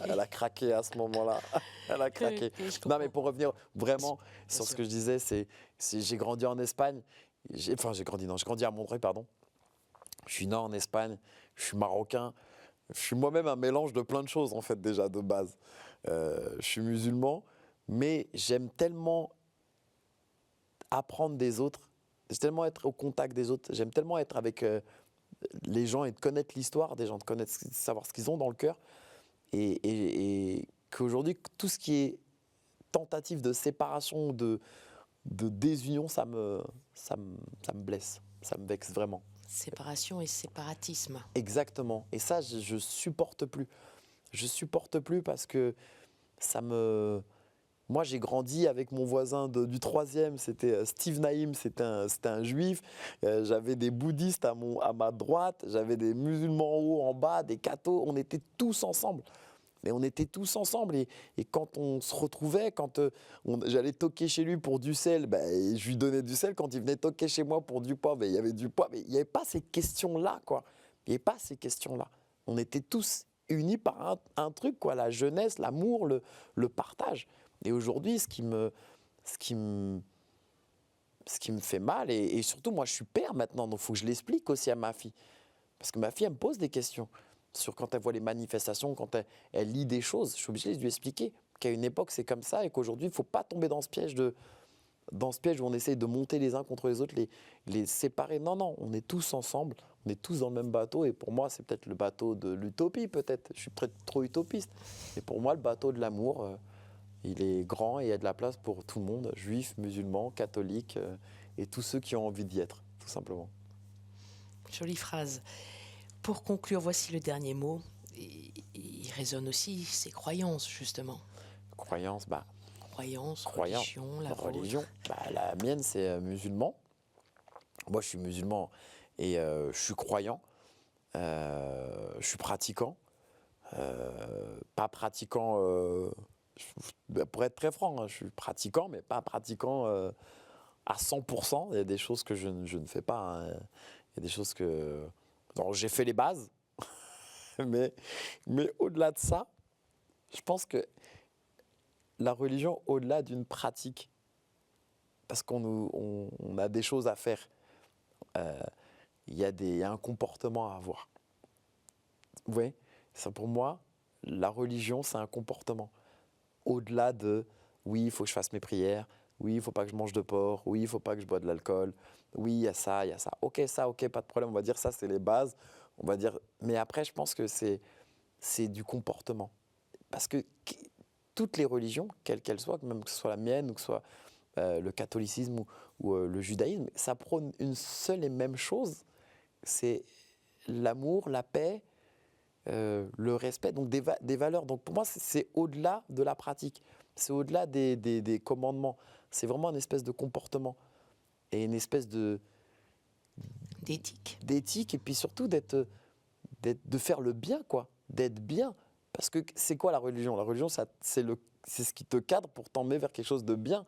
elle a craqué à ce moment-là. Elle a craqué. Non, mais pour revenir vraiment sur ce que je disais, c'est j'ai grandi en Espagne. J'ai grandi à Montreuil, pardon. Je suis né en Espagne, je suis marocain. Je suis moi-même un mélange de plein de choses, en fait, déjà, de base. Je suis musulman, mais j'aime tellement apprendre des autres, j'aime tellement être au contact des autres, j'aime tellement être avec les gens et de connaître l'histoire des gens, de savoir ce qu'ils ont dans le cœur. Et qu'aujourd'hui, tout ce qui est tentative de séparation, de désunion, ça me blesse, ça me vexe vraiment. Séparation et séparatisme. Exactement. Et ça, je supporte plus. Je supporte plus parce que ça me... Moi, j'ai grandi avec mon voisin du 3e, c'était Steve Naïm, c'était un juif. J'avais des bouddhistes à ma droite, j'avais des musulmans en haut, en bas, des cathos. On était tous ensemble. Mais on était tous ensemble et quand on se retrouvait, quand j'allais toquer chez lui pour du sel, je lui donnais du sel. Quand il venait toquer chez moi pour du poids, il y avait du poids. Mais il n'y avait pas ces questions-là, quoi. Il n'y avait pas ces questions-là. On était tous unis par un truc, quoi, la jeunesse, l'amour, le partage. Et aujourd'hui, ce qui me fait mal, et surtout, moi, je suis père maintenant, donc il faut que je l'explique aussi à ma fille. Parce que ma fille, elle me pose des questions. Sur quand elle voit les manifestations, quand elle lit des choses, je suis obligé de lui expliquer qu'à une époque c'est comme ça et qu'aujourd'hui il ne faut pas tomber dans ce piège où on essaye de monter les uns contre les autres, les séparer. Non, on est tous ensemble, on est tous dans le même bateau et pour moi c'est peut-être le bateau de l'utopie peut-être, je suis peut-être trop utopiste. Et pour moi le bateau de l'amour, il est grand et il y a de la place pour tout le monde, juifs, musulmans, catholiques et tous ceux qui ont envie d'y être, tout simplement. Jolie phrase. Pour conclure, voici le dernier mot. Il résonne aussi ses croyances, justement. Croyances, religion, la religion. La mienne, c'est musulman. Moi, je suis musulman et je suis croyant. Je suis pratiquant. Pas pratiquant, pour être très franc, je suis pratiquant, mais pas pratiquant à 100%. Il y a des choses que je ne fais pas. Hein. Il y a des choses que... Alors, j'ai fait les bases, mais au-delà de ça, je pense que la religion, au-delà d'une pratique, parce qu'on a des choses à faire, il y a un comportement à avoir. Vous voyez, ça, pour moi, la religion, c'est un comportement. Au-delà de, oui, il faut que je fasse mes prières, oui, il ne faut pas que je mange de porc, oui, il ne faut pas que je boive de l'alcool, oui, il y a ça. Ok, pas de problème, on va dire ça, c'est les bases. On va dire, mais après, je pense que c'est du comportement. Parce que toutes les religions, quelles qu'elles soient, même que ce soit la mienne ou que ce soit le catholicisme ou le judaïsme, ça prône une seule et même chose, c'est l'amour, la paix, le respect, donc des valeurs. Donc pour moi, c'est au-delà de la pratique, c'est au-delà des commandements. C'est vraiment une espèce de comportement et une espèce d'éthique. D'éthique et puis surtout de faire le bien, quoi, d'être bien. Parce que c'est quoi la religion? La religion, c'est ce qui te cadre pour t'emmener vers quelque chose de bien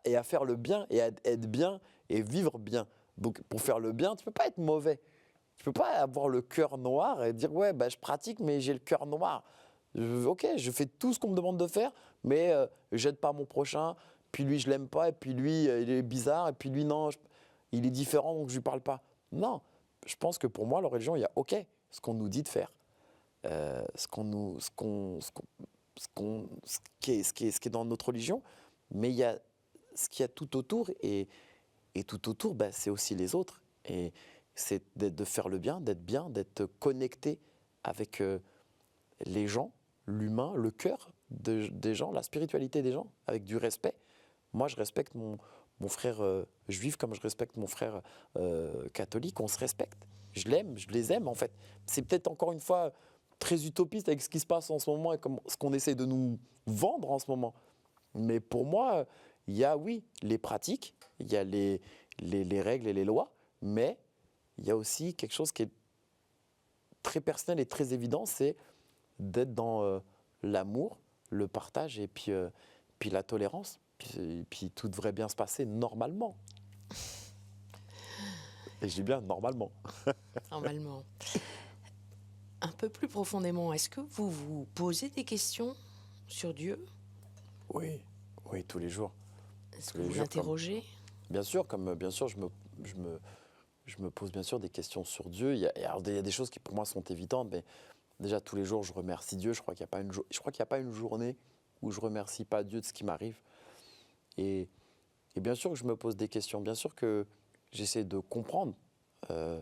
et à faire le bien et à être bien et vivre bien. Donc pour faire le bien, tu peux pas être mauvais. Tu peux pas avoir le cœur noir et dire ouais, je pratique mais j'ai le cœur noir. Ok, je fais tout ce qu'on me demande de faire, mais j'aide pas mon prochain. Puis lui, je l'aime pas. Et puis lui, il est bizarre. Et puis lui, non, il est différent, donc je lui parle pas. Non, je pense que pour moi, la religion, il y a ok, ce qu'on nous dit de faire, ce qui est dans notre religion, mais il y a ce qu'il y a tout autour, et tout autour, bah, c'est aussi les autres. Et c'est de faire le bien, d'être connecté avec les gens, l'humain, le cœur des gens, la spiritualité des gens, avec du respect. Moi, je respecte mon frère juif comme je respecte mon frère catholique. On se respecte. Je l'aime, je les aime en fait. C'est peut-être encore une fois très utopiste avec ce qui se passe en ce moment et ce qu'on essaie de nous vendre en ce moment. Mais pour moi, il y a, oui, les pratiques, il y a les règles et les lois, mais il y a aussi quelque chose qui est très personnel et très évident, c'est d'être dans l'amour, le partage et puis la tolérance. Puis tout devrait bien se passer normalement. Et je dis bien normalement. Normalement. Un peu plus profondément, est-ce que vous vous posez des questions sur Dieu? Oui, oui, tous les jours. Est-ce Tous que les vous jours, l'interrogez? Bien sûr, je me pose bien sûr des questions sur Dieu. Il y a des choses qui pour moi sont évidentes, mais déjà tous les jours je remercie Dieu. Je crois qu'il n'y a pas une journée où je remercie pas Dieu de ce qui m'arrive. Et bien sûr que je me pose des questions. Bien sûr que j'essaie de comprendre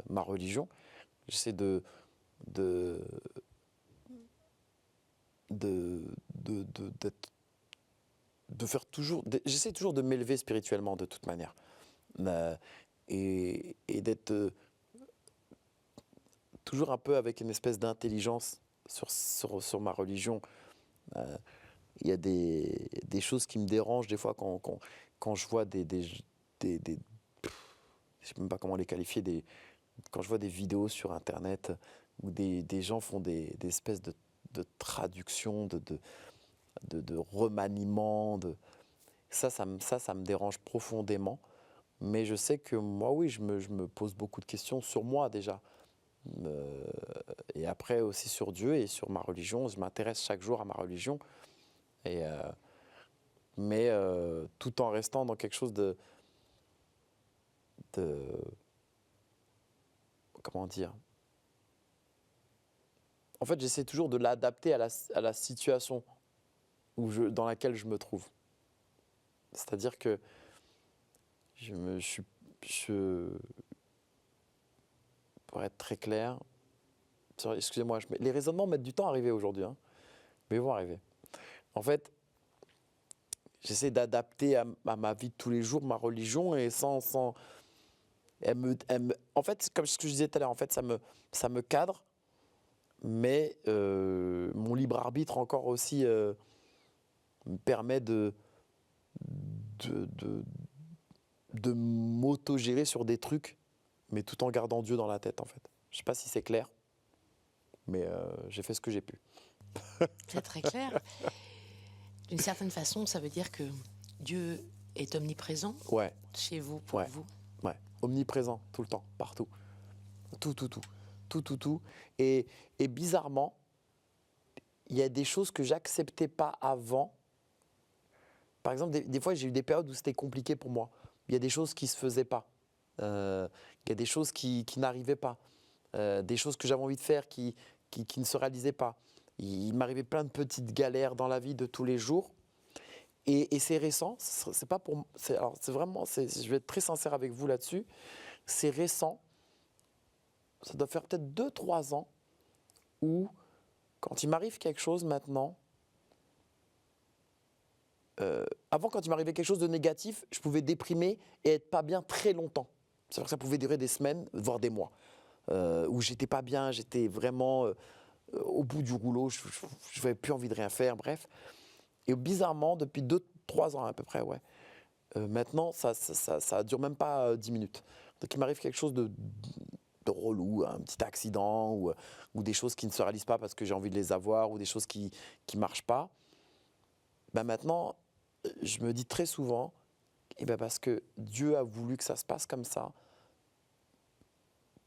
ma religion. J'essaie de faire toujours. J'essaie toujours de m'élever spirituellement de toute manière. Et d'être toujours un peu avec une espèce d'intelligence sur ma religion. Il y a des choses qui me dérangent des fois quand je vois je ne sais même pas comment les qualifier, quand je vois des vidéos sur Internet où des gens font des espèces de traductions, de remaniements. Ça me dérange profondément. Mais je sais que moi, oui, je me pose beaucoup de questions sur moi déjà. Et après aussi sur Dieu et sur ma religion. Je m'intéresse chaque jour à ma religion. Mais tout en restant dans quelque chose de comment dire? En fait, j'essaie toujours de l'adapter à la situation dans laquelle je me trouve. C'est-à-dire que pour être très clair, excusez-moi, les raisonnements mettent du temps à arriver aujourd'hui, hein, mais ils vont arriver. En fait, j'essaie d'adapter à ma vie de tous les jours, ma religion, et en fait, comme ce que je disais tout à l'heure, en fait, ça me cadre, mais mon libre arbitre encore aussi me permet de m'auto-gérer sur des trucs, mais tout en gardant Dieu dans la tête, en fait. Je sais pas si c'est clair, mais j'ai fait ce que j'ai pu. C'est très clair. D'une certaine façon, ça veut dire que Dieu est omniprésent Ouais. chez vous, pour vous. Ouais, omniprésent, tout le temps, partout. Tout. Et bizarrement, il y a des choses que j'acceptais pas avant. Par exemple, des fois, j'ai eu des périodes où c'était compliqué pour moi. Il y a des choses qui se faisaient pas. Il y a des choses qui n'arrivaient pas. Des choses que j'avais envie de faire qui ne se réalisaient pas. Il m'arrivait plein de petites galères dans la vie de tous les jours. Et c'est récent, c'est pas pour. C'est vraiment. Je vais être très sincère avec vous là-dessus. C'est récent. Ça doit faire peut-être 2-3 ans où, quand il m'arrive quelque chose maintenant. Avant, quand il m'arrivait quelque chose de négatif, je pouvais déprimer et être pas bien très longtemps. C'est vrai que ça pouvait durer des semaines, voire des mois, où j'étais pas bien, j'étais vraiment au bout du rouleau, je n'avais plus envie de rien faire, bref. Et bizarrement, depuis 2-3 ans à peu près, ouais, maintenant, ça dure même pas 10 minutes. Donc il m'arrive quelque chose de relou, un petit accident ou des choses qui ne se réalisent pas parce que j'ai envie de les avoir ou des choses qui marchent pas. Ben maintenant, je me dis très souvent, parce que Dieu a voulu que ça se passe comme ça,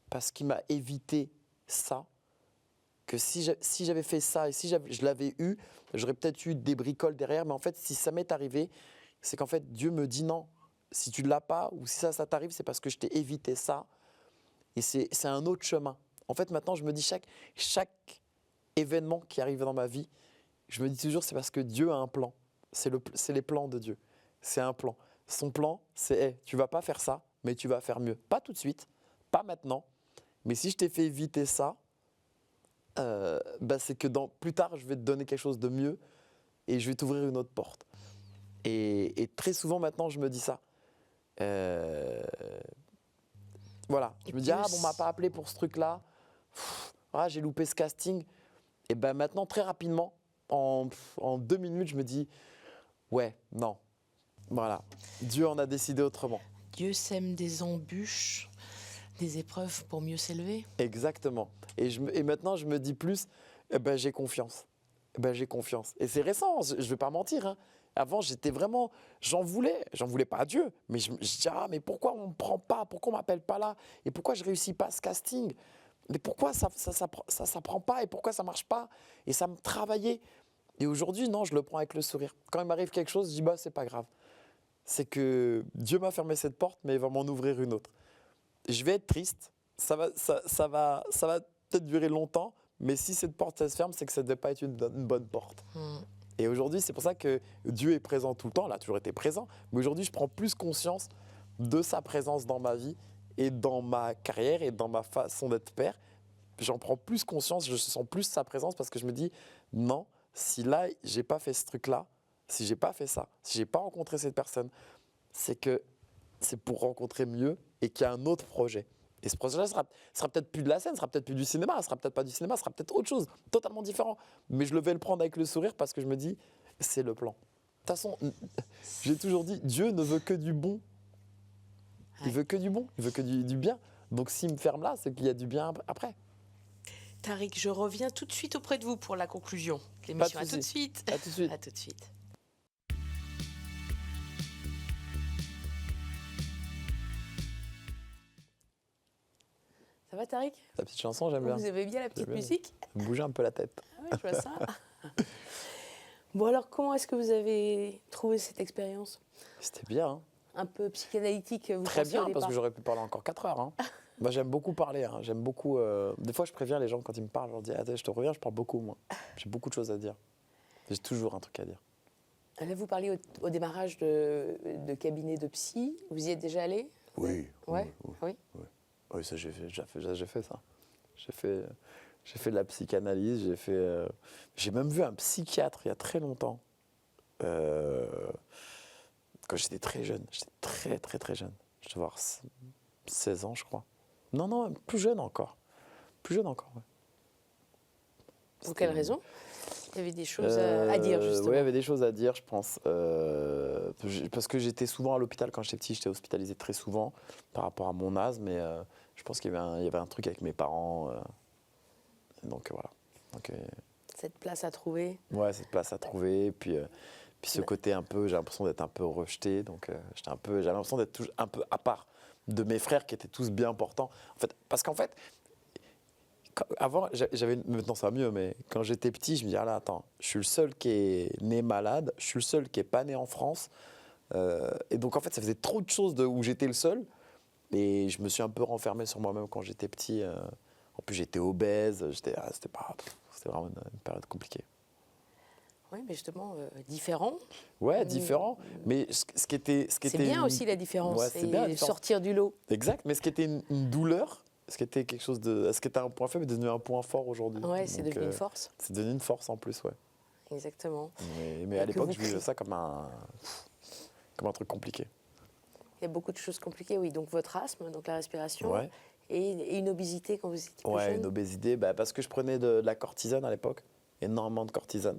parce qu'il m'a évité ça, que si j'avais fait ça et si je l'avais eu, j'aurais peut-être eu des bricoles derrière, mais en fait, si ça m'est arrivé, c'est qu'en fait, Dieu me dit non, si tu ne l'as pas ou si ça t'arrive, c'est parce que je t'ai évité ça, et c'est un autre chemin. En fait, maintenant, je me dis chaque événement qui arrive dans ma vie, je me dis toujours, c'est parce que Dieu a un plan. C'est les plans de Dieu. C'est un plan. Son plan, c'est hey, tu vas pas faire ça, mais tu vas faire mieux. Pas tout de suite, pas maintenant, mais si je t'ai fait éviter ça, c'est que plus tard, je vais te donner quelque chose de mieux et je vais t'ouvrir une autre porte. Et très souvent maintenant, je me dis ça. Voilà, je me dis, on m'a pas appelé pour ce truc-là. J'ai loupé ce casting. Et ben maintenant, très rapidement, en 2 minutes, je me dis, ouais, non. Voilà, Dieu en a décidé autrement. Dieu sème des embûches, des épreuves pour mieux s'élever. Exactement. Et maintenant, je me dis plus, j'ai confiance. J'ai confiance. Et c'est récent, je ne vais pas mentir. Hein. Avant, j'étais vraiment, j'en voulais pas à Dieu. Mais je dis, mais pourquoi on ne me prend pas? Pourquoi on ne m'appelle pas là? Et pourquoi je ne réussis pas ce casting? Mais pourquoi ça prend pas? Et pourquoi ça ne marche pas? Et ça me travaillait. Et aujourd'hui, non, je le prends avec le sourire. Quand il m'arrive quelque chose, je dis, c'est pas grave. C'est que Dieu m'a fermé cette porte, mais il va m'en ouvrir une autre. Je vais être triste, ça va peut-être durer longtemps, mais si cette porte elle se ferme, c'est que ça ne devait pas être une bonne porte. Et aujourd'hui, c'est pour ça que Dieu est présent tout le temps, il a toujours été présent, mais aujourd'hui, je prends plus conscience de sa présence dans ma vie et dans ma carrière et dans ma façon d'être père. J'en prends plus conscience, je sens plus sa présence parce que je me dis, non, si là, j'ai pas fait ce truc-là, si j'ai pas fait ça, si j'ai pas rencontré cette personne, c'est que c'est pour rencontrer mieux et qu'il y a un autre projet. Et ce projet-là sera peut-être plus de la scène, sera peut-être plus du cinéma, sera peut-être pas du cinéma, sera peut-être autre chose, totalement différent. Mais je vais le prendre avec le sourire parce que je me dis, c'est le plan. De toute façon, j'ai toujours dit, Dieu ne veut que du bon. Il veut que du bon, il veut que du bien. Donc s'il me ferme là, c'est qu'il y a du bien après. Tariq, je reviens tout de suite auprès de vous pour la conclusion de l'émission. À tout de suite. À tout de suite. À tout de suite. Ça va, Tariq? La petite chanson, j'aime bien. Vous aimez bien la petite musique? Bouger un peu la tête. Ah ouais, je vois ça. Bon, alors, comment est-ce que vous avez trouvé cette expérience? C'était bien. Hein. Un peu psychanalytique, vous Très pensiez au bien, parce départ? que j'aurais pu parler encore 4 heures. Hein. Moi, j'aime beaucoup parler. Hein. J'aime beaucoup. Des fois, je préviens les gens quand ils me parlent. Je leur dis, attends, je te reviens, je parle beaucoup, moi. J'ai beaucoup de choses à dire. J'ai toujours un truc à dire. Là, vous parliez au démarrage de cabinet de psy. Vous y êtes déjà allé? Oui. Ouais. Oui. Oui, ça, j'ai fait ça. J'ai fait de la psychanalyse. J'ai même vu un psychiatre il y a très longtemps. Quand j'étais très jeune. J'étais très, très, très jeune. Je devais avoir 16 ans, je crois. Non, plus jeune encore. Plus jeune encore, ouais. Pour quelle raison? Il y avait des choses à dire, justement. Oui, il y avait des choses à dire, je pense. Parce que j'étais souvent à l'hôpital quand j'étais petit. J'étais hospitalisé très souvent par rapport à mon asthme. Mais je pense qu'il y avait un truc avec mes parents. Donc voilà. Donc, cette place à trouver. Ouais, cette place à trouver. Et puis ce côté un peu, j'ai l'impression d'être un peu rejeté. Donc j'avais l'impression d'être un peu à part de mes frères qui étaient tous bien portants. Parce qu'en fait, avant, maintenant ça va mieux, mais quand j'étais petit, je me disais, attends, je suis le seul qui est né malade, je suis le seul qui n'est pas né en France. Et donc en fait, ça faisait trop de choses où j'étais le seul. Et je me suis un peu renfermé sur moi-même quand j'étais petit. En plus, j'étais obèse, c'était vraiment une période compliquée. Oui, mais justement, différent. Ouais, différent. Mais ce qui était c'est bien aussi la différence, ouais, c'est bien la différence. Sortir du lot. Exact, mais ce qui était une douleur, ce qui était ce qui était un point faible est devenu un point fort aujourd'hui. Ouais, c'est devenu une force. C'est devenu une force en plus, ouais. Exactement. Mais à l'époque, je vivais ça comme un truc compliqué. Il y a beaucoup de choses compliquées, oui. Donc votre asthme, donc la respiration, ouais. et une obésité quand vous étiez plus jeune. Ouais, une obésité, parce que je prenais de la cortisone à l'époque, énormément de cortisone.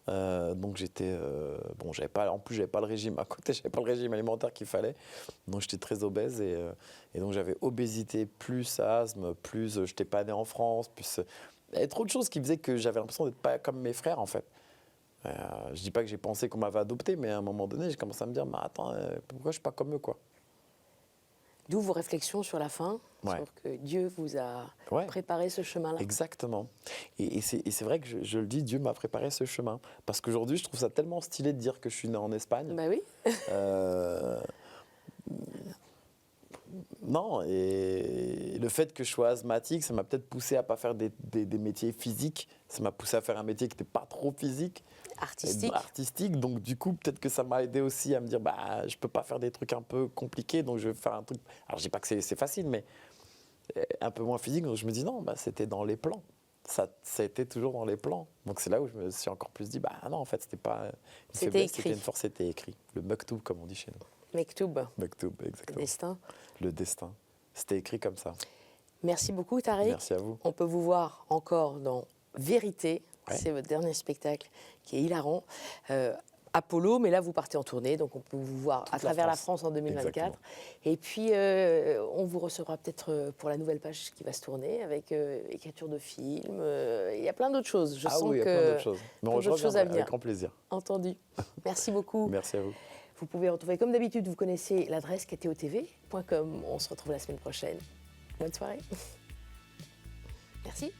Donc j'étais en plus j'avais pas le régime à côté, j'avais pas le régime alimentaire qu'il fallait, donc j'étais très obèse et donc j'avais obésité plus asthme plus j'étais pas né en France plus il y avait trop de choses qui faisaient que j'avais l'impression d'être pas comme mes frères en fait. Je dis pas que j'ai pensé qu'on m'avait adopté, mais à un moment donné j'ai commencé à me dire attends, pourquoi je suis pas comme eux quoi. D'où vos réflexions sur la fin, sur que Dieu vous a préparé ce chemin-là. Exactement. Et c'est vrai que je le dis, Dieu m'a préparé ce chemin. Parce qu'aujourd'hui, je trouve ça tellement stylé de dire que je suis né en Espagne. Bah oui. Non, et le fait que je sois asthmatique, ça m'a peut-être poussé à pas faire des métiers physiques. Ça m'a poussé à faire un métier qui n'était pas trop physique. Artistique. Donc du coup, peut-être que ça m'a aidé aussi à me dire, bah, je peux pas faire des trucs un peu compliqués, donc je vais faire un truc. Alors je dis pas que c'est facile, mais un peu moins physique. Donc je me dis non, bah, c'était dans les plans. Ça a été toujours dans les plans. Donc c'est là où je me suis encore plus dit, bah non, en fait, c'était pas une faiblesse, c'était une force, c'était écrit. Le maktoub, comme on dit chez nous. Mektoub, Maktoub, exactement. le destin. Le destin. C'était écrit comme ça. Merci beaucoup, Tariq. Merci à vous. On peut vous voir encore dans Vérité. Ouais. C'est votre dernier spectacle qui est hilarant. Apollo, mais là, vous partez en tournée, donc on peut vous voir à travers la France en 2024. Exactement. Et puis, on vous recevra peut-être pour la nouvelle page qui va se tourner avec écriture de films. Il y a plein d'autres choses. Je sens Oui, il y a que plein d'autres choses. Mais plein je d'autres choses à reviendrai venir. avec grand plaisir. Entendu. Merci beaucoup. Merci à vous. Vous pouvez retrouver, comme d'habitude, vous connaissez l'adresse ktotv.com. On se retrouve la semaine prochaine. Bonne soirée. Merci.